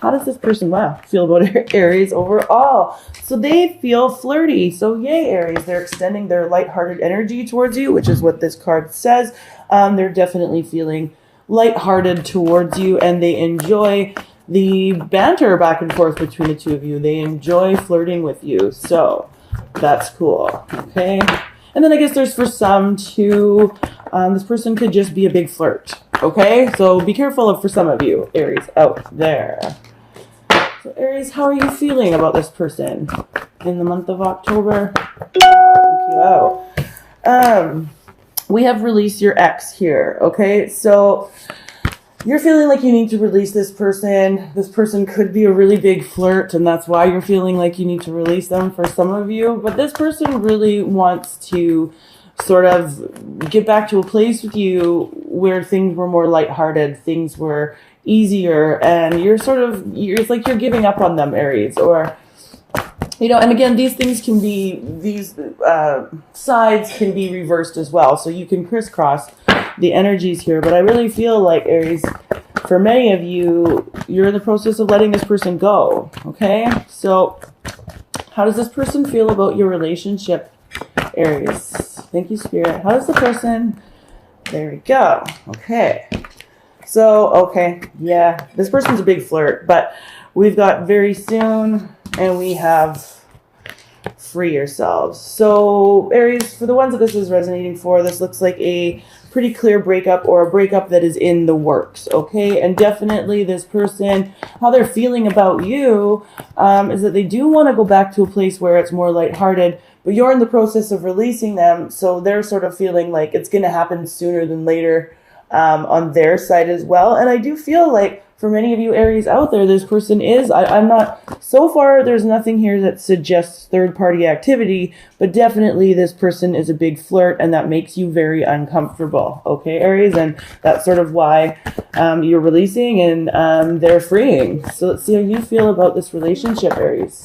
How does this person feel about Aries overall? So they feel flirty. So yay, Aries. They're extending their lighthearted energy towards you, which is what this card says. They're definitely feeling lighthearted towards you, and they enjoy the banter back and forth between the two of you. They enjoy flirting with you. So that's cool. Okay. And then I guess there's for some too, this person could just be a big flirt. Okay. So be careful for some of you, Aries, out there. So Aries, how are you feeling about this person in the month of October? Thank you. We have release your ex here. Okay. So you're feeling like you need to release this person. This person could be a really big flirt, and that's why you're feeling like you need to release them for some of you. But this person really wants to sort of get back to a place with you where things were more lighthearted, things were easier, and it's like you're giving up on them, Aries, or and again, these things can be, these sides can be reversed as well. So you can crisscross the energies here. But I really feel like, Aries, for many of you, you're in the process of letting this person go. Okay? So how does this person feel about your relationship, Aries? Thank you, Spirit. How does the person... There we go. Okay. So, okay. Yeah. This person's a big flirt. But we've got very soon... And we have free yourselves. So Aries, for the ones that this is resonating for, this looks like a pretty clear breakup, or a breakup that is in the works. Okay. And definitely this person, how they're feeling about you, is that they do want to go back to a place where it's more lighthearted, but you're in the process of releasing them. So they're sort of feeling like it's going to happen sooner than later, on their side as well. And I do feel like, for many of you Aries out there, this person is, I'm not, so far there's nothing here that suggests third-party activity, but definitely this person is a big flirt, and that makes you very uncomfortable. Okay, Aries, and that's sort of why you're releasing and they're freeing. So let's see how you feel about this relationship, Aries.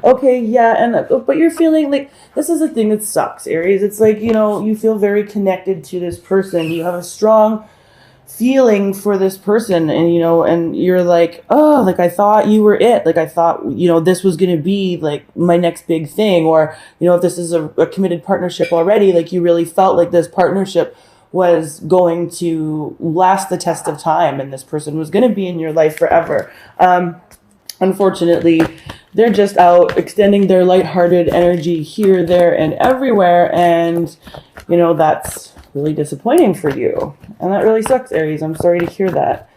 Okay, yeah, but you're feeling like, this is a thing that sucks, Aries. It's like, you feel very connected to this person. You have a strong feeling for this person, and and you're like, oh, like I thought you were it, like I thought this was going to be like my next big thing, or if this is a committed partnership already, like you really felt like this partnership was going to last the test of time, and this person was going to be in your life forever. Unfortunately, they're just out extending their lighthearted energy here, there, and everywhere, and that's really disappointing for you. And that really sucks, Aries. I'm sorry to hear that.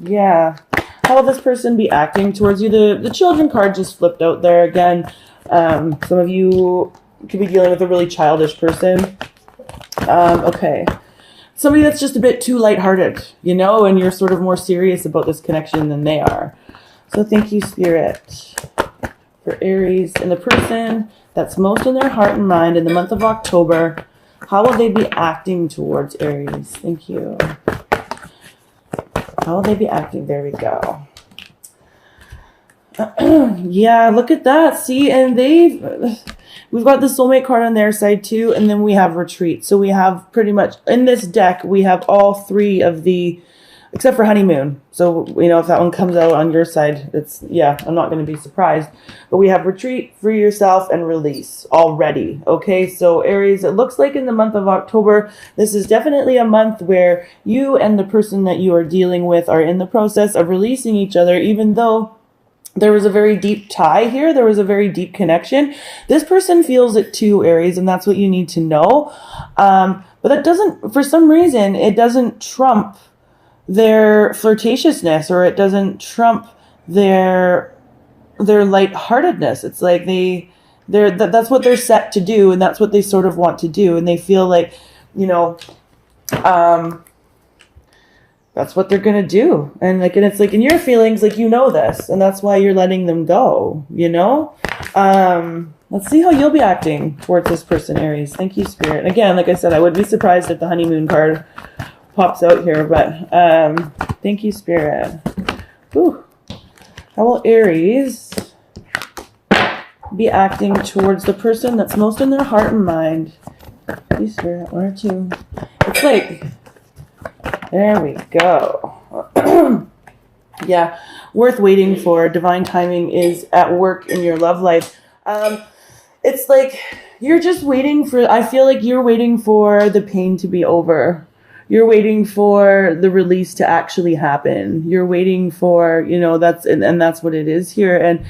Yeah. How will this person be acting towards you? The children card just flipped out there again. Some of you could be dealing with a really childish person. Okay. Somebody that's just a bit too lighthearted, and you're sort of more serious about this connection than they are. So thank you, Spirit, for Aries and the person that's most in their heart and mind in the month of October. How will they be acting towards Aries? Thank you. How will they be acting? There we go. Yeah, look at that. See, and we've got the soulmate card on their side too, and then we have retreat. So we have pretty much, in this deck, we have all three of the, except for honeymoon. So, if that one comes out on your side, I'm not going to be surprised. But we have retreat, free yourself, and release already. Okay, so Aries, it looks like in the month of October, this is definitely a month where you and the person that you are dealing with are in the process of releasing each other, even though there was a very deep tie here. There was a very deep connection. This person feels it too, Aries, and that's what you need to know. But that doesn't, for some reason, it doesn't trump their flirtatiousness, or it doesn't trump their lightheartedness. It's like that's what they're set to do, and that's what they sort of want to do, and they feel like, that's what they're gonna do, and it's like in your feelings, like this, and that's why you're letting them go. Let's see how you'll be acting towards this person, Aries. Thank you, Spirit. And again, like I said, I would be surprised if the honeymoon card pops out here, but thank you, Spirit. Whew. How will Aries be acting towards the person that's most in their heart and mind? Thank you, Spirit. One or two. It's like There we go. Yeah, worth waiting for. Divine timing is at work in your love life. It's like you're just waiting for, I feel like you're waiting for the pain to be over. You're waiting for the release to actually happen. You're waiting for, and that's what it is here. And,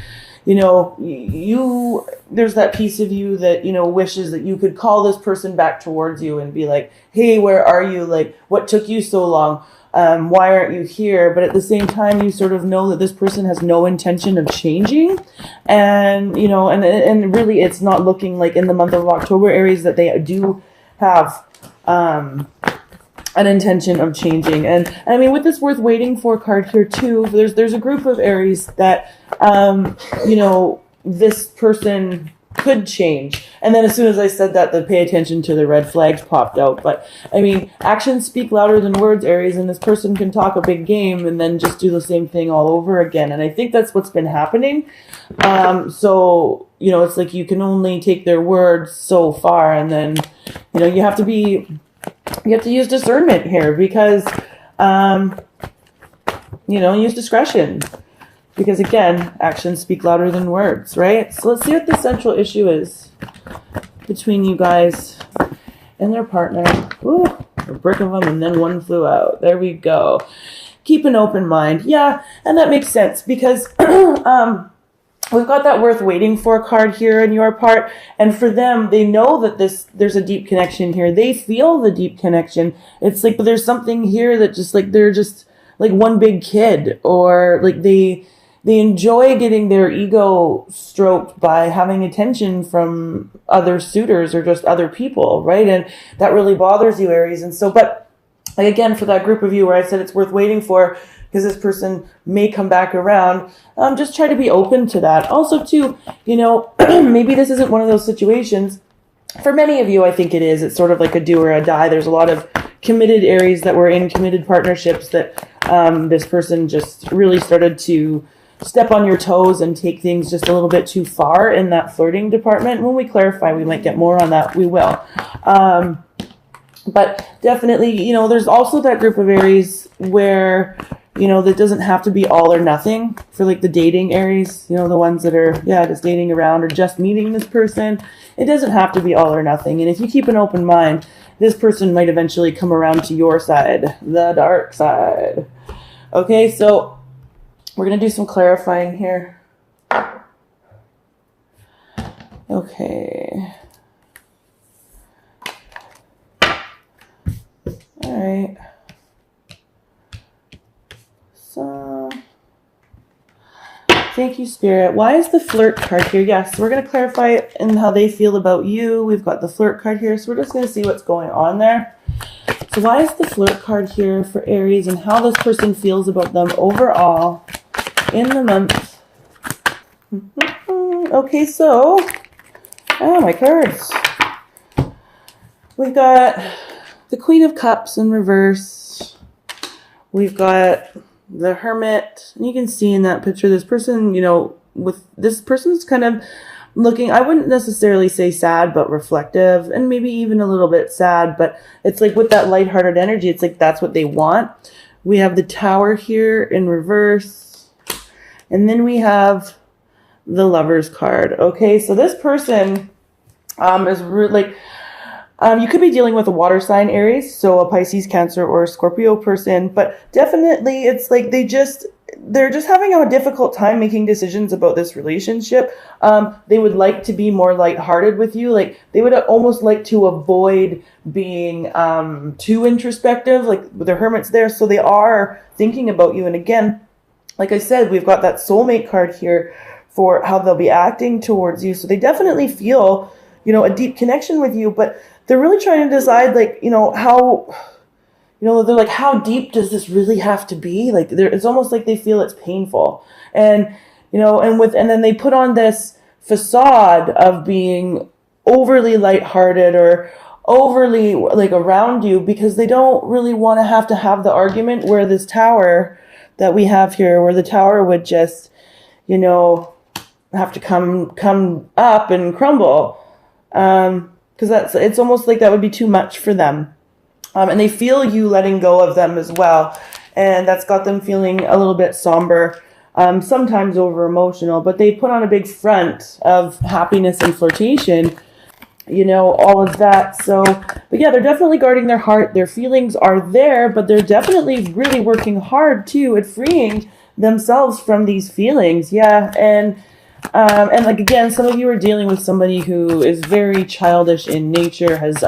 there's that piece of you that, wishes that you could call this person back towards you and be like, hey, where are you? Like, what took you so long? Why aren't you here? But at the same time, you sort of know that this person has no intention of changing. And, and really it's not looking like in the month of October, Aries, that they do have, an intention of changing. And I mean, with this worth waiting for card here too, there's a group of Aries that, this person could change. And then as soon as I said that, the pay attention to the red flags popped out. But I mean, actions speak louder than words, Aries, and this person can talk a big game and then just do the same thing all over again. And I think that's what's been happening. So, it's like you can only take their words so far, and then, you have to use discernment here because, use discretion. Because again, actions speak louder than words, right? So let's see what the central issue is between you guys and their partner. Ooh, a brick of them and then one flew out. There we go. Keep an open mind. Yeah, and that makes sense because we've got that worth waiting for card here in your part. And for them, they know that there's a deep connection here. They feel the deep connection. It's like, but there's something here that just like, they're just like one big kid, or like they enjoy getting their ego stroked by having attention from other suitors or just other people, right? And that really bothers you, Aries. And so, but like again, for that group of you where I said it's worth waiting for, because this person may come back around, just try to be open to that. Also, too, maybe this isn't one of those situations. For many of you, I think it is. It's sort of like a do or a die. There's a lot of committed Aries that were in committed partnerships that this person just really started to step on your toes and take things just a little bit too far in that flirting department. When we clarify, we might get more on that. We will. But definitely, there's also that group of Aries where, that doesn't have to be all or nothing for like the dating Aries, the ones that are, just dating around or just meeting this person. It doesn't have to be all or nothing. And if you keep an open mind, this person might eventually come around to your side, the dark side. Okay, so we're going to do some clarifying here. Okay. All right. So, thank you, Spirit. Why is the flirt card here? Yes, we're going to clarify it and how they feel about you. We've got the flirt card here, so we're just going to see what's going on there. So why is the flirt card here for Aries and how this person feels about them overall in the month? Okay, so, my cards. We've got the Queen of Cups in reverse. We've got the Hermit. And you can see in that picture, this person, with this person's kind of looking, I wouldn't necessarily say sad, but reflective, and maybe even a little bit sad, but it's like with that lighthearted energy, it's like that's what they want. We have the Tower here in reverse, and then we have the Lovers card. Okay, so this person is like, you could be dealing with a water sign Aries, so a Pisces, Cancer, or a Scorpio person, but definitely it's like they're just having a difficult time making decisions about this relationship. They would like to be more lighthearted with you. Like they would almost like to avoid being too introspective. Like the Hermit's there, so they are thinking about you. And again, like I said, we've got that soulmate card here for how they'll be acting towards you. So they definitely feel, a deep connection with you, but they're really trying to decide, like, how, they're like, how deep does this really have to be? Like, it's almost like they feel it's painful. And, and then they put on this facade of being overly lighthearted or overly, like, around you because they don't really want to have the argument where this Tower that we have here, where the Tower would just, have to come up and crumble. Because it's almost like that would be too much for them. And they feel you letting go of them as well. And that's got them feeling a little bit somber, sometimes over emotional, but they put on a big front of happiness and flirtation, you know, all of that. So, but yeah, they're definitely guarding their heart. Their feelings are there, but they're definitely really working hard too at freeing themselves from these feelings. Yeah. And like, again, some of you are dealing with somebody who is very childish in nature, has,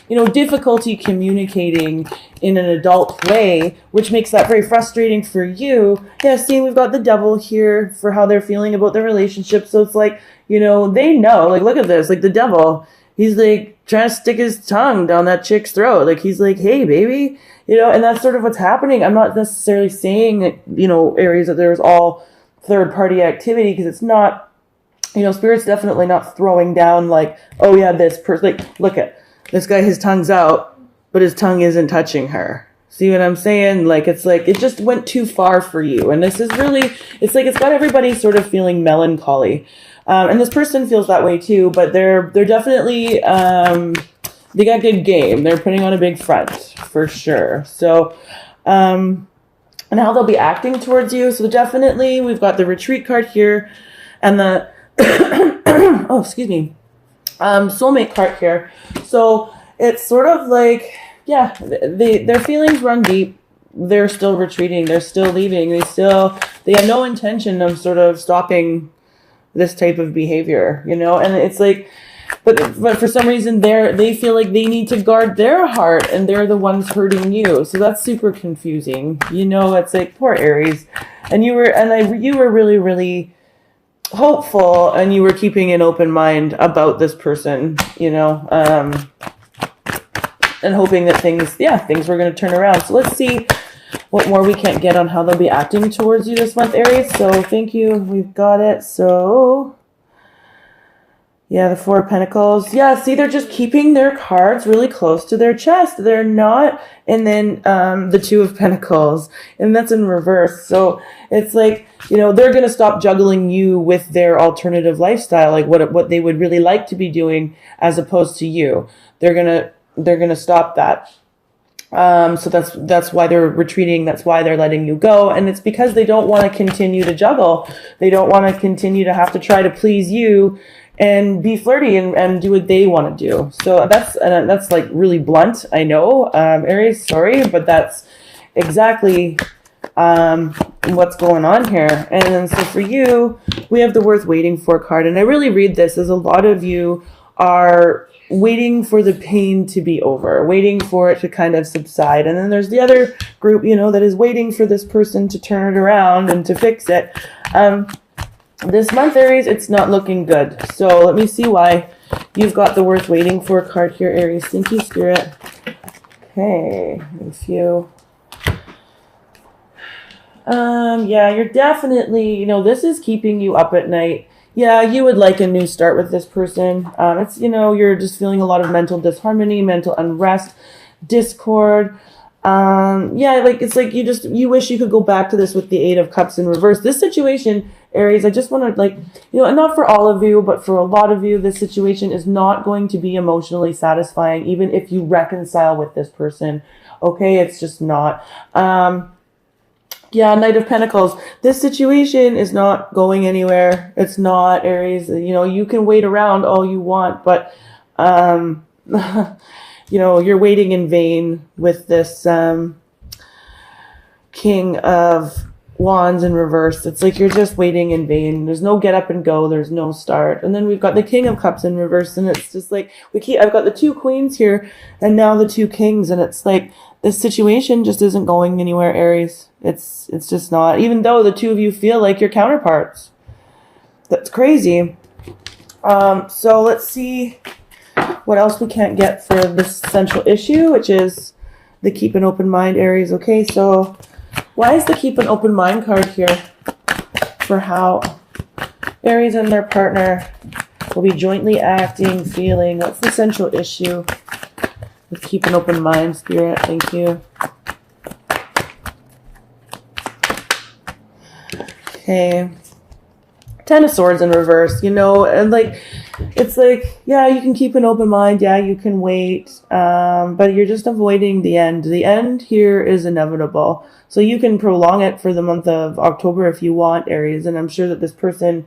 you know, difficulty communicating in an adult way, which makes that very frustrating for you. Yeah, see, we've got the devil here for how they're feeling about their relationship. So it's like, you know, they know, like, look at this, like the devil, he's like trying to stick his tongue down that chick's throat. Like, he's like, hey, baby, you know, and that's sort of what's happening. I'm not necessarily saying that, you know, Aries, that there's all third party activity, because it's not, you know, Spirit's definitely not throwing down like, oh yeah, this person, like, look at this guy, his tongue's out, but his tongue isn't touching her. See what I'm saying? Like, it's like, it just went too far for you. And this is really, it's like, it's got everybody sort of feeling melancholy. And this person feels that way too, but they're definitely, they got good game. They're putting on a big front for sure. So, and how they'll be acting towards you. So definitely we've got the retreat card here and the, oh, excuse me, soulmate card here. So it's sort of like, yeah, their feelings run deep. They're still retreating. They're still leaving. They have no intention of sort of stopping this type of behavior, you know? And it's like, but for some reason they feel like they need to guard their heart and they're the ones hurting you. So that's super confusing. You know, it's like, poor Aries. And you were really, really hopeful, and you were keeping an open mind about this person, you know, and hoping that things were going to turn around. So let's see what more we can't get on how they'll be acting towards you this month, Aries. So thank you. We've got it. So yeah, the Four of Pentacles. Yeah, see, they're just keeping their cards really close to their chest. They're not, and then the Two of Pentacles, and that's in reverse. So it's like, you know, they're going to stop juggling you with their alternative lifestyle, like what they would really like to be doing as opposed to you. They're going to stop that. So that's why they're retreating. That's why they're letting you go. And it's because they don't want to continue to juggle. They don't want to continue to have to try to please you and be flirty and do what they want to do. So that's like really blunt. I know, Aries, sorry, but that's exactly, what's going on here. And then, so for you, we have the Worth Waiting For card. And I really read this as a lot of you are waiting for the pain to be over, waiting for it to kind of subside. And then there's the other group, you know, that is waiting for this person to turn it around and to fix it. This month, Aries, it's not looking good. So let me see why. You've got the Worth Waiting For card here, Aries. Thank you, Spirit. Okay, a few. Yeah, you're definitely, you know, this is keeping you up at night. Yeah, you would like a new start with this person. It's, you know, you're just feeling a lot of mental disharmony, mental unrest, discord. Yeah, like, it's like you wish you could go back to this with the Eight of Cups in reverse. This situation, Aries, I just want to, like, you know, and not for all of you, but for a lot of you, this situation is not going to be emotionally satisfying, even if you reconcile with this person. Okay, it's just not. Yeah, Knight of Pentacles. This situation is not going anywhere. It's not, Aries. You know, you can wait around all you want, but, you know, you're waiting in vain with this King of Wands in reverse. It's like you're just waiting in vain. There's no get up and go. There's no start. And then we've got the King of Cups in reverse, and it's just like I've got the two queens here and now the two kings, and it's like this situation just isn't going anywhere, Aries. It's just not, even though the two of you feel like your counterparts. That's crazy. So let's see what else we can't get for this central issue, which is the Keep an Open Mind, Aries. Okay, so why is the Keep an Open Mind card here for how Aries and their partner will be jointly acting, feeling? What's the central issue with Keep an Open Mind, Spirit? Thank you. Okay. Ten of Swords in reverse, and like, it's like, yeah, you can keep an open mind. Yeah, you can wait. But you're just avoiding the end. The end here is inevitable. So you can prolong it for the month of October if you want, Aries. And I'm sure that this person